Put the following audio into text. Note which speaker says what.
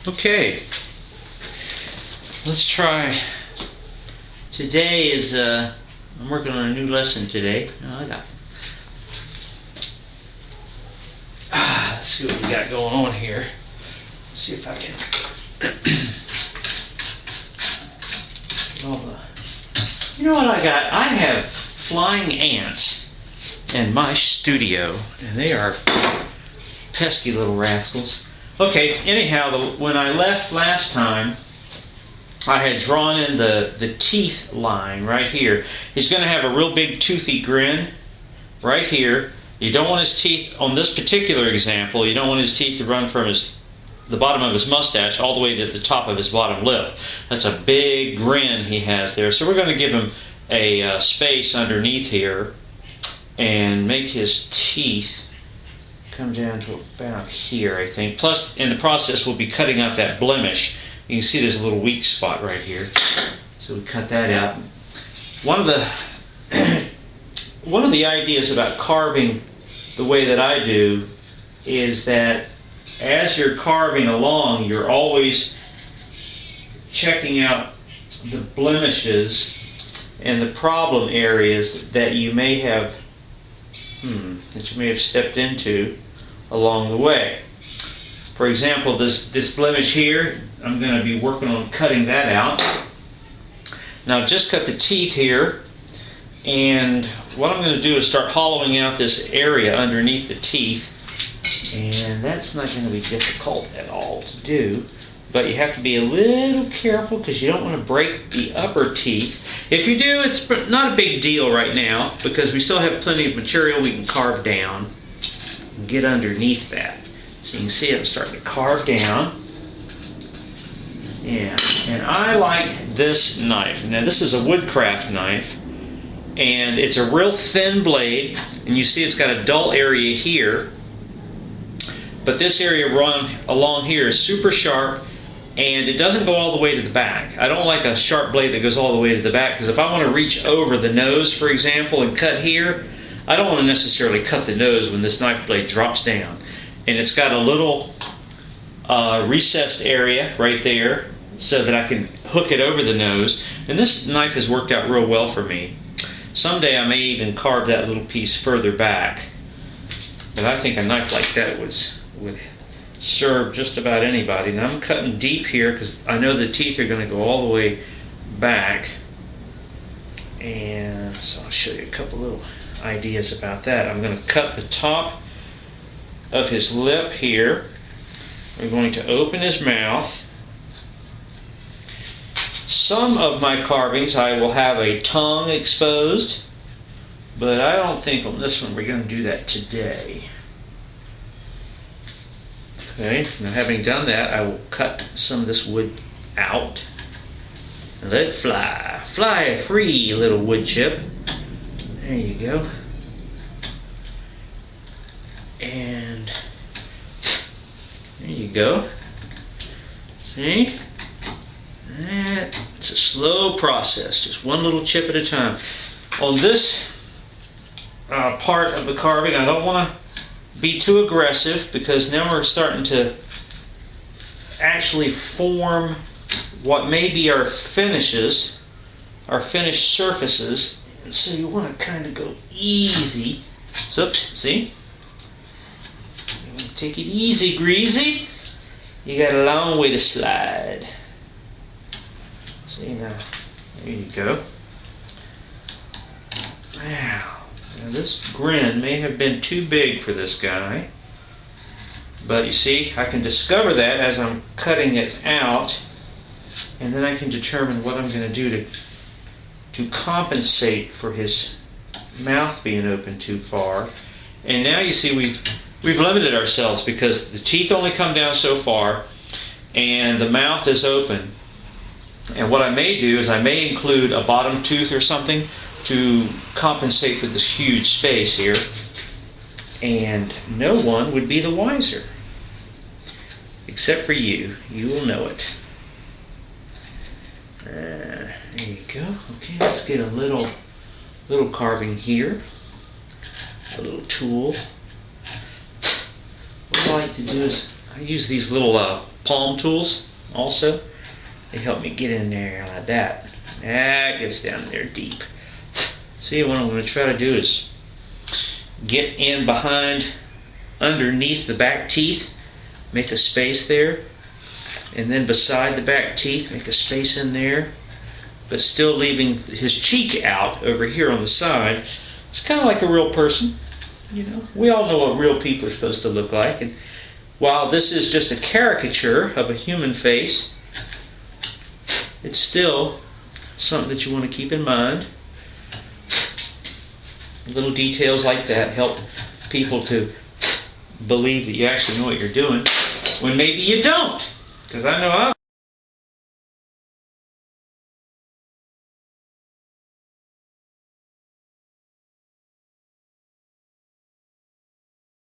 Speaker 1: Okay, let's try. Today is, I'm working on a new lesson today. Let's see what we got going on here. Let's see if I can. You know what I got? I have flying ants in my studio, and they are pesky little rascals. Okay, anyhow, when I left last time, I had drawn in the teeth line right here. He's going to have a real big toothy grin right here. You don't want his teeth, on this particular example, you don't want his teeth to run from the bottom of his mustache all the way to the top of his bottom lip. That's a big grin he has there. So we're going to give him a space underneath here and make his teeth come down to about here, I think. Plus, in the process, we'll be cutting out that blemish. You can see there's a little weak spot right here. So we cut that out. One of the ideas about carving the way that I do is that as you're carving along, you're always checking out the blemishes and the problem areas that you may have stepped into along the way. For example, this blemish here, I'm going to be working on cutting that out. Now I've just cut the teeth here, and what I'm going to do is start hollowing out this area underneath the teeth, and that's not going to be difficult at all to do, but you have to be a little careful because you don't want to break the upper teeth. If you do, it's not a big deal right now because we still have plenty of material we can carve down and get underneath that. So you can see I'm starting to carve down. Yeah, and I like this knife. Now this is a woodcraft knife, and it's a real thin blade, and you see it's got a dull area here, but this area along here is super sharp, and it doesn't go all the way to the back. I don't like a sharp blade that goes all the way to the back, because if I want to reach over the nose, for example, and cut here, I don't want to necessarily cut the nose when this knife blade drops down. And it's got a little recessed area right there so that I can hook it over the nose. And this knife has worked out real well for me. Someday I may even carve that little piece further back. But I think a knife like that would serve just about anybody. Now I'm cutting deep here because I know the teeth are going to go all the way back. And so I'll show you a couple little ideas about that. I'm going to cut the top of his lip here. We're going to open his mouth. Some of my carvings I will have a tongue exposed, but I don't think on this one we're going to do that today. Okay, now having done that, I will cut some of this wood out and let it fly. Fly free, little wood chip. There you go. And there you go. See? It's a slow process, just one little chip at a time. On this part of the carving, I don't want to be too aggressive because now we're starting to actually form what may be our finishes, our finished surfaces. And so you want to kind of go easy. So, see? Take it easy, greasy. You got a long way to slide. See now, there you go. Wow. Now this grin may have been too big for this guy, but you see, I can discover that as I'm cutting it out, and then I can determine what I'm going to do to compensate for his mouth being open too far. And now you see we've limited ourselves because the teeth only come down so far and the mouth is open. And what I may do is I may include a bottom tooth or something to compensate for this huge space here, and no one would be the wiser except for you. You will know it. There you go. Okay, let's get a little carving here, a little tool. What I like to do is I use these little palm tools also. They help me get in there like that. That gets down there deep. See, what I'm going to try to do is get in behind, underneath the back teeth, make a space there, and then beside the back teeth, make a space in there, but still leaving his cheek out over here on the side. It's kind of like a real person. You know, we all know what real people are supposed to look like, and while this is just a caricature of a human face, it's still something that you want to keep in mind. Little details like that help people to believe that you actually know what you're doing when maybe you don't. Because I know